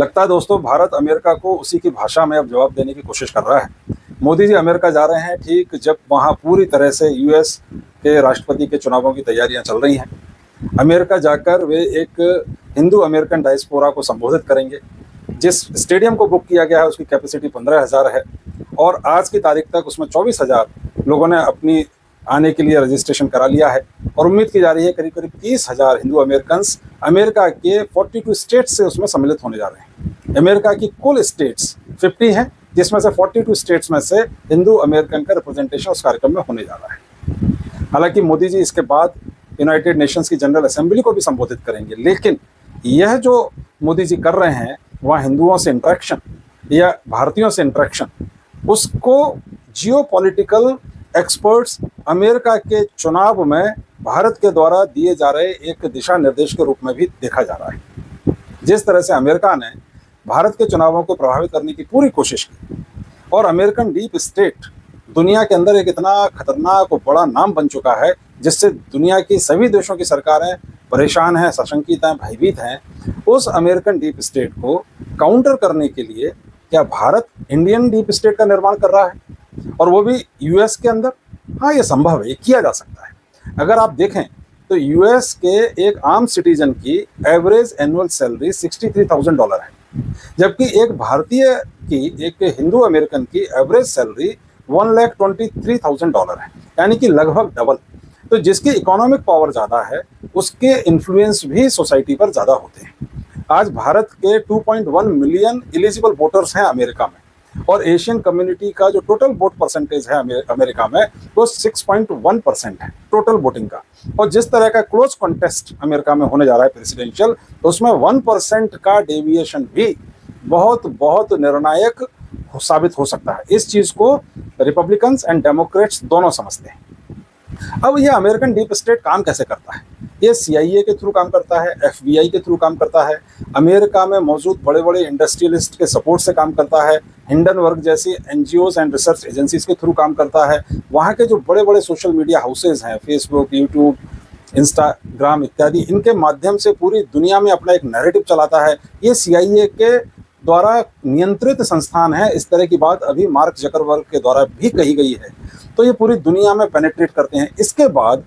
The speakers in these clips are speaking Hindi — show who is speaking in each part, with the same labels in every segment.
Speaker 1: लगता है दोस्तों भारत अमेरिका को उसी की भाषा में अब जवाब देने की कोशिश कर रहा है। मोदी जी अमेरिका जा रहे हैं ठीक जब वहाँ पूरी तरह से यूएस के राष्ट्रपति के चुनावों की तैयारियां चल रही हैं। अमेरिका जाकर वे एक हिंदू अमेरिकन डायस्पोरा को संबोधित करेंगे। जिस स्टेडियम को बुक किया गया है उसकी कैपेसिटी 15,000 है और आज की तारीख तक उसमें 24,000 लोगों ने अपनी आने के लिए रजिस्ट्रेशन करा लिया है और उम्मीद की जा रही है करीब करीब 30,000 हिंदू अमेरिकन अमेरिका के 42 स्टेट्स से उसमें सम्मिलित होने जा रहे हैं। अमेरिका की कुल स्टेट्स 50 हैं, जिसमें से 42 स्टेट्स में से हिंदू अमेरिकन का रिप्रेजेंटेशन उस कार्यक्रम में होने जा रहा है। हालांकि मोदी जी इसके बाद यूनाइटेड नेशंस की जनरल असेंबली को भी संबोधित करेंगे, लेकिन यह जो मोदी जी कर रहे हैं वह हिंदुओं से इंटरेक्शन या भारतीयों से इंटरेक्शन, उसको जियोपॉलिटिकल एक्सपर्ट्स अमेरिका के चुनाव में भारत के द्वारा दिए जा रहे एक दिशा निर्देश के रूप में भी देखा जा रहा है। जिस तरह से अमेरिका ने भारत के चुनावों को प्रभावित करने की पूरी कोशिश की और अमेरिकन डीप स्टेट दुनिया के अंदर एक इतना खतरनाक और बड़ा नाम बन चुका है जिससे दुनिया की सभी देशों की सरकारें परेशान हैं, सशंकित हैं, भयभीत हैं। उस अमेरिकन डीप स्टेट को काउंटर करने के लिए क्या भारत इंडियन डीप स्टेट का निर्माण कर रहा है और वो भी यूएस के अंदर? हाँ, ये संभव है, ये किया जा सकता है। अगर आप देखें तो यूएस के एक आम सिटीजन की एवरेज एनुअल सैलरी $63,000 है, जबकि एक भारतीय की, एक हिंदू अमेरिकन की एवरेज सैलरी $1,23,000 है, यानी कि लगभग डबल। तो जिसकी इकोनॉमिक पावर ज़्यादा है उसके इन्फ्लुएंस भी सोसाइटी पर ज़्यादा होते हैं। आज भारत के 2.1 मिलियन एलिजिबल वोटर्स हैं अमेरिका में और एशियन कम्युनिटी का जो टोटल वोट परसेंटेज है अमेरिका में वो 6.1% है टोटल वोटिंग का। और जिस तरह का क्लोज कॉन्टेस्ट अमेरिका में होने जा रहा है प्रेसिडेंशियल, तो उसमें 1% का डेविएशन भी बहुत बहुत निर्णायक साबित हो सकता है। इस चीज़ को रिपब्लिकन्स एंड डेमोक्रेट्स दोनों समझते हैं। अब ये अमेरिकन डीप स्टेट काम कैसे करता है? ये CIA के थ्रू काम करता है, FBI के थ्रू काम करता है, अमेरिका में मौजूद बड़े बड़े इंडस्ट्रियलिस्ट के सपोर्ट से काम करता है, हिंडनबर्ग जैसी NGOs एंड रिसर्च एजेंसीज के थ्रू काम करता है। वहाँ के जो बड़े बड़े सोशल मीडिया हाउसेज हैं, फेसबुक, यूट्यूब, इंस्टाग्राम इत्यादि, इनके माध्यम से पूरी दुनिया में अपना एक नैरेटिव चलाता है। ये CIA के द्वारा नियंत्रित संस्थान है। इस तरह की बात अभी मार्क जकरबर्ग के द्वारा भी कही गई है। तो ये पूरी दुनिया में पेनिट्रेट करते हैं। इसके बाद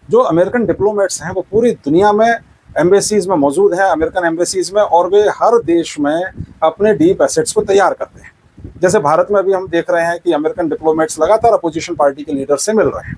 Speaker 1: जो अमेरिकन डिप्लोमेट्स हैं वो पूरी दुनिया में एम्बेसीज में मौजूद हैं, अमेरिकन एम्बेसीज में, और वे हर देश में अपने डीप एसेट्स को तैयार करते हैं। जैसे भारत में अभी हम देख रहे हैं कि अमेरिकन डिप्लोमेट्स लगातार अपोजिशन पार्टी के लीडर से मिल रहे हैं।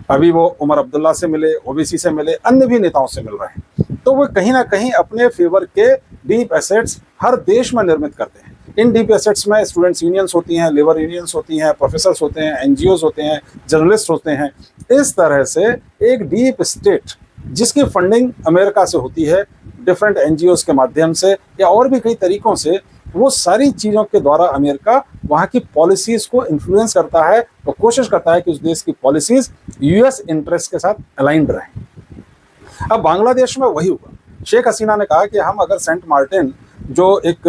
Speaker 1: अभी वो उमर अब्दुल्ला से मिले, OBC से मिले, अन्य भी नेताओं से मिल रहे हैं। तो वो कहीं ना कहीं अपने फेवर के डीप एसेट्स हर देश में निर्मित करते हैं। इन डीप एसेट्स में स्टूडेंट्स यूनियंस होती हैं, लेबर यूनियंस होती हैं, प्रोफेसर्स होते हैं, NGOs होते हैं, जर्नलिस्ट होते हैं। इस तरह से एक डीप स्टेट जिसकी फंडिंग अमेरिका से होती है डिफरेंट NGOs के माध्यम से या और भी कई तरीकों से, वो सारी चीज़ों के द्वारा अमेरिका वहाँ की पॉलिसीज़ को इन्फ्लुएंस करता है और कोशिश करता है कि उस देश की पॉलिसीज़ US इंटरेस्ट के साथ अलाइंड रहें। अब बांग्लादेश में वही हुआ। शेख हसीना ने कहा कि हम अगर सेंट मार्टिन जो एक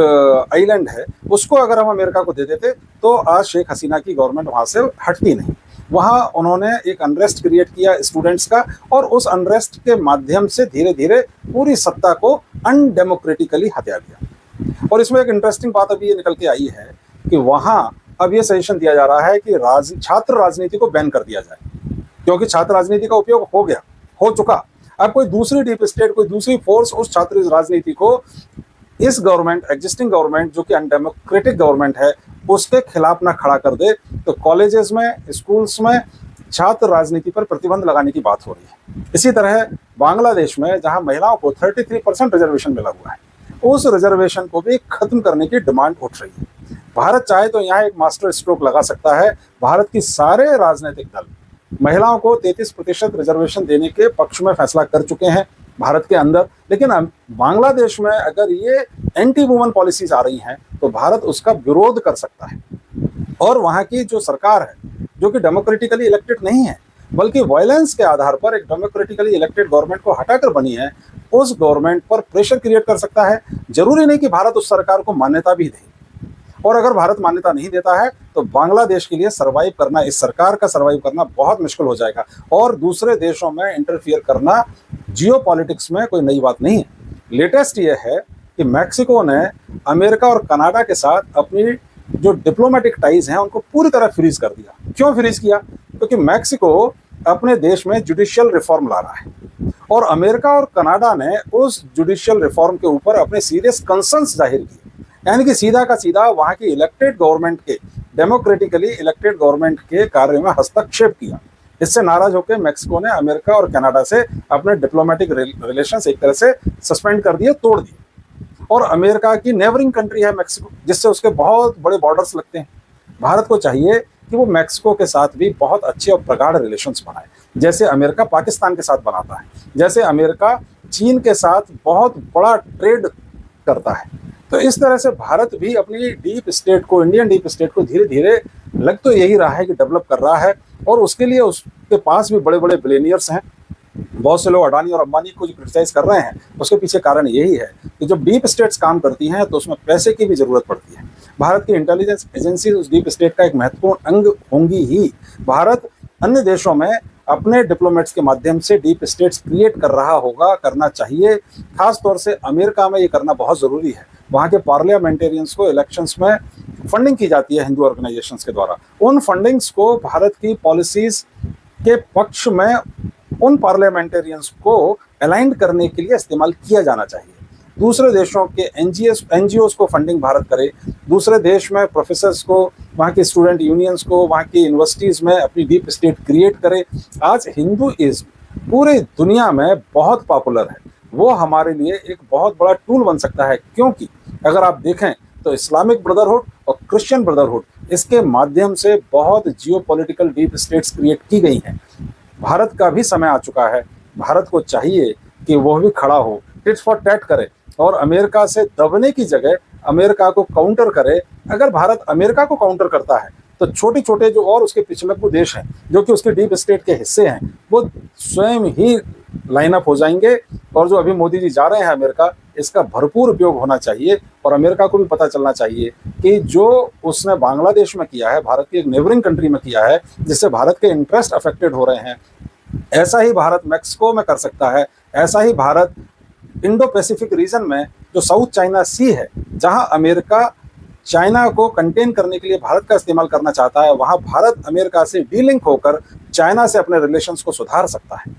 Speaker 1: आइलैंड है उसको अगर हम अमेरिका को दे देते तो आज शेख हसीना की गवर्नमेंट वहाँ से हटती नहीं। वहाँ उन्होंने एक अनरेस्ट क्रिएट किया स्टूडेंट्स का और उस अनरेस्ट के माध्यम से धीरे धीरे पूरी सत्ता को अनडेमोक्रेटिकली हत्या दिया। और इसमें एक इंटरेस्टिंग बात अभी ये निकल के आई है कि वहाँ अब ये सजेशन दिया जा रहा है कि छात्र राजनीति को बैन कर दिया जाए, क्योंकि छात्र राजनीति का उपयोग हो चुका। अब कोई दूसरी डीप स्टेट, कोई दूसरी फोर्स उस छात्र राजनीति को इस गवर्नमेंट, एग्जिस्टिंग गवर्नमेंट जो कि अनडेमोक्रेटिक गवर्नमेंट है, उसके खिलाफ ना खड़ा कर दे तो कॉलेजेस में, स्कूल्स में छात्र राजनीति पर प्रतिबंध लगाने की बात हो रही है। इसी तरह बांग्लादेश में जहां महिलाओं को 33% रिजर्वेशन मिला हुआ है, उस रिजर्वेशन को भी खत्म करने की डिमांड उठ रही है। भारत चाहे तो यहाँ एक मास्टर स्ट्रोक लगा सकता है। भारत की सारे राजनीतिक दल महिलाओं को 33% रिजर्वेशन देने के पक्ष में फैसला कर चुके हैं भारत के अंदर, लेकिन बांग्लादेश में अगर ये एंटी वुमन पॉलिसीज आ रही हैं तो भारत उसका विरोध कर सकता है। और वहाँ की जो सरकार है जो कि डेमोक्रेटिकली इलेक्टेड नहीं है बल्कि वायलेंस के आधार पर एक डेमोक्रेटिकली इलेक्टेड गवर्नमेंट को हटाकर बनी है, उस गवर्नमेंट पर प्रेशर क्रिएट कर सकता है। जरूरी नहीं कि भारत उस सरकार को मान्यता भी दे, और अगर भारत मान्यता नहीं देता है तो बांग्लादेश के लिए सर्वाइव करना, इस सरकार का सर्वाइव करना बहुत मुश्किल हो जाएगा। और दूसरे देशों में इंटरफियर करना जियोपॉलिटिक्स में कोई नई बात नहीं है। लेटेस्ट ये है कि मैक्सिको ने अमेरिका और कनाडा के साथ अपनी जो डिप्लोमेटिक टाइज हैं उनको पूरी तरह फ्रीज कर दिया। क्यों फ्रीज किया? क्योंकि मैक्सिको अपने देश में जुडिशियल रिफॉर्म ला रहा है और अमेरिका और कनाडा ने उस जुडिशियल रिफॉर्म के ऊपर अपने सीरियस कंसर्न्स जाहिर किए। यानी कि सीधा का सीधा वहां की इलेक्टेड गवर्नमेंट के, डेमोक्रेटिकली इलेक्टेड गवर्नमेंट के कार्य में हस्तक्षेप किया। इससे नाराज होकर मैक्सिको ने अमेरिका और कनाडा से अपने डिप्लोमेटिक रिलेशंस एक तरह से सस्पेंड कर दिए, तोड़ दिए। और अमेरिका की नेबरिंग कंट्री है मैक्सिको, जिससे उसके बहुत बड़े बॉर्डर्स लगते हैं। भारत को चाहिए कि वो मैक्सिको के साथ भी बहुत अच्छे और प्रगाढ़ रिलेशंस बनाए, जैसे अमेरिका पाकिस्तान के साथ बनाता है, जैसे अमेरिका चीन के साथ बहुत बड़ा ट्रेड करता है। तो इस तरह से भारत भी अपनी डीप स्टेट को, इंडियन डीप स्टेट को धीरे धीरे, लग तो यही रहा है कि डेवलप कर रहा है। और उसके लिए उसके पास भी बड़े बड़े बिलियनियर्स हैं। बहुत से लोग अडानी और अंबानी को जो क्रिटिसाइज कर रहे हैं, उसके पीछे कारण यही है कि जब डीप स्टेट्स काम करती हैं तो उसमें पैसे की भी जरूरत पड़ती है। भारत की इंटेलिजेंस एजेंसी उस डीप स्टेट का एक महत्वपूर्ण अंग होंगी ही। भारत अन्य देशों में अपने डिप्लोमेट्स के माध्यम से डीप स्टेट्स क्रिएट कर रहा होगा, करना चाहिए। खास तौर से अमेरिका में ये करना बहुत ज़रूरी है। वहाँ के पार्लियामेंटेरियंस को इलेक्शंस में फंडिंग की जाती है हिंदू ऑर्गेनाइजेशंस के द्वारा। उन फंडिंग्स को भारत की पॉलिसीज के पक्ष में उन पार्लियामेंटेरियंस को अलाइन करने के लिए इस्तेमाल किया जाना चाहिए। दूसरे देशों के एनजीओस को फंडिंग भारत करे, दूसरे देश में प्रोफेसर्स को, वहाँ की स्टूडेंट यूनियंस को, वहाँ की यूनिवर्सिटीज़ में अपनी डीप स्टेट क्रिएट करे। आज हिंदुइज्म पूरी दुनिया में बहुत पॉपुलर है। वो हमारे लिए एक बहुत बड़ा टूल बन सकता है, क्योंकि अगर आप देखें तो इस्लामिक ब्रदरहुड और क्रिश्चियन ब्रदरहुड, इसके माध्यम से बहुत जियोपॉलिटिकल डीप स्टेट्स क्रिएट की गई हैं। भारत का भी समय आ चुका है। भारत को चाहिए कि वो भी खड़ा हो, टिट फॉर टैट करे और अमेरिका से दबने की जगह अमेरिका को काउंटर करे। अगर भारत अमेरिका को काउंटर करता है तो छोटे छोटे जो और उसके पिछले देश हैं जो कि उसके डीप स्टेट के हिस्से हैं, वो स्वयं ही लाइन अप हो जाएंगे। और जो अभी मोदी जी जा रहे हैं अमेरिका, इसका भरपूर उपयोग होना चाहिए और अमेरिका को भी पता चलना चाहिए कि जो उसने बांग्लादेश में किया है, भारत की एक नेबरिंग कंट्री में किया है, जिससे भारत के इंटरेस्ट अफेक्टेड हो रहे हैं, ऐसा ही भारत मैक्सिको में कर सकता है। ऐसा ही भारत इंडो पैसिफिक रीजन में जो साउथ चाइना सी है, जहां अमेरिका चाइना को कंटेन करने के लिए भारत का इस्तेमाल करना चाहता है, वहां भारत अमेरिका से डीलिंक होकर चाइना से अपने रिलेशंस को सुधार सकता है।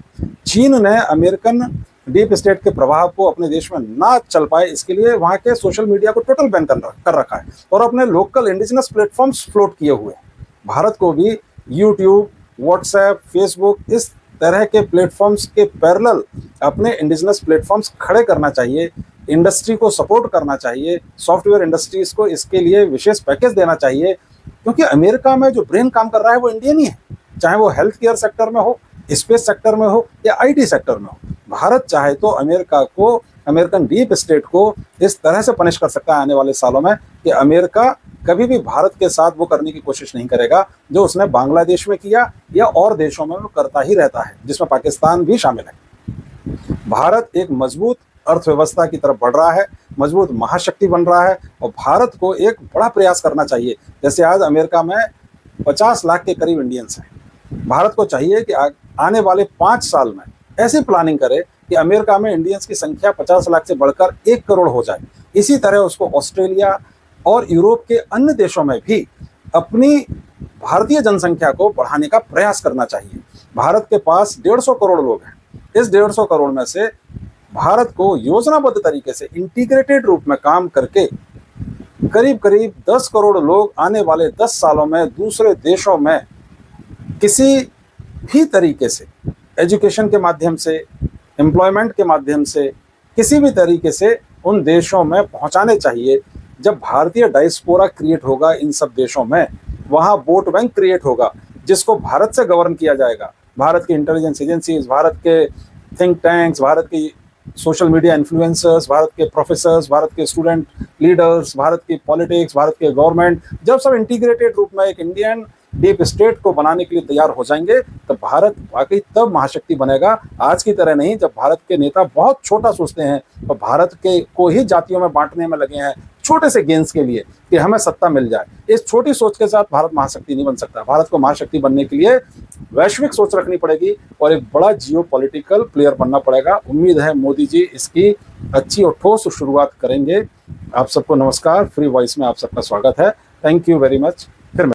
Speaker 1: चीन ने अमेरिकन डीप स्टेट के प्रभाव को अपने देश में ना चल पाए, इसके लिए वहां के सोशल मीडिया को टोटल बैन कर रखा है और अपने लोकल इंडिजिनस प्लेटफॉर्म्स फ्लोट किए हुए हैं। भारत को भी यूट्यूब, व्हाट्सएप, फेसबुक, इस तरह के प्लेटफॉर्म्स के पैरेलल अपने इंडिजिनस प्लेटफॉर्म्स खड़े करना चाहिए। इंडस्ट्री को सपोर्ट करना चाहिए, सॉफ्टवेयर इंडस्ट्रीज को इसके लिए विशेष पैकेज देना चाहिए, क्योंकि अमेरिका में जो ब्रेन काम कर रहा है वो इंडियन ही है, चाहे वो हेल्थ केयर सेक्टर में हो, स्पेस सेक्टर में हो या आईटी सेक्टर में हो। भारत चाहे तो अमेरिका को, अमेरिकन डीप स्टेट को इस तरह से पनिश कर सकता है आने वाले सालों में कि अमेरिका कभी भी भारत के साथ वो करने की कोशिश नहीं करेगा जो उसने बांग्लादेश में किया या और देशों में वो करता ही रहता है, जिसमें पाकिस्तान भी शामिल है। भारत एक मजबूत अर्थव्यवस्था की तरफ बढ़ रहा है, मजबूत महाशक्ति बन रहा है और भारत को एक बड़ा प्रयास करना चाहिए। जैसे आज अमेरिका में 50 लाख के करीब इंडियंस हैं। भारत को चाहिए कि आने वाले 5 साल में ऐसी प्लानिंग करे कि अमेरिका में इंडियंस की संख्या 50 लाख से बढ़कर 1 करोड़ हो जाए। इसी तरह उसको ऑस्ट्रेलिया और यूरोप के अन्य देशों में भी अपनी भारतीय जनसंख्या को बढ़ाने का प्रयास करना चाहिए। भारत के पास 150 करोड़ लोग हैं। इस 150 करोड़ में से भारत को योजनाबद्ध तरीके से इंटीग्रेटेड रूप में काम करके करीब करीब 10 करोड़ लोग आने वाले 10 सालों में दूसरे देशों में किसी भी तरीके से, एजुकेशन के माध्यम से, एम्प्लॉयमेंट के माध्यम से, किसी भी तरीके से उन देशों में पहुंचाने चाहिए। जब भारतीय डायस्पोरा क्रिएट होगा इन सब देशों में, वहाँ वोट बैंक क्रिएट होगा जिसको भारत से गवर्न किया जाएगा। भारत की इंटेलिजेंस एजेंसीज, भारत के थिंक टैंक्स, भारत की सोशल मीडिया इन्फ्लुएंसर्स, भारत के प्रोफेसर्स, भारत के स्टूडेंट लीडर्स, भारत की पॉलिटिक्स, भारत के गवर्नमेंट, जब सब इंटीग्रेटेड रूप में एक इंडियन डीप स्टेट को बनाने के लिए तैयार हो जाएंगे तो भारत वाकई तब महाशक्ति बनेगा। आज की तरह नहीं जब भारत के नेता बहुत छोटा सोचते हैं और भारत के को ही जातियों में बांटने में लगे हैं छोटे से गेंस के लिए कि हमें सत्ता मिल जाए। इस छोटी सोच के साथ भारत महाशक्ति नहीं बन सकता। भारत को महाशक्ति बनने के लिए वैश्विक सोच रखनी पड़ेगी और एक बड़ा जियोपॉलिटिकल प्लेयर बनना पड़ेगा। उम्मीद है मोदी जी इसकी अच्छी और ठोस शुरुआत करेंगे। आप सबको नमस्कार। फ्री वॉइस में आप सबका स्वागत है। Thank you very much.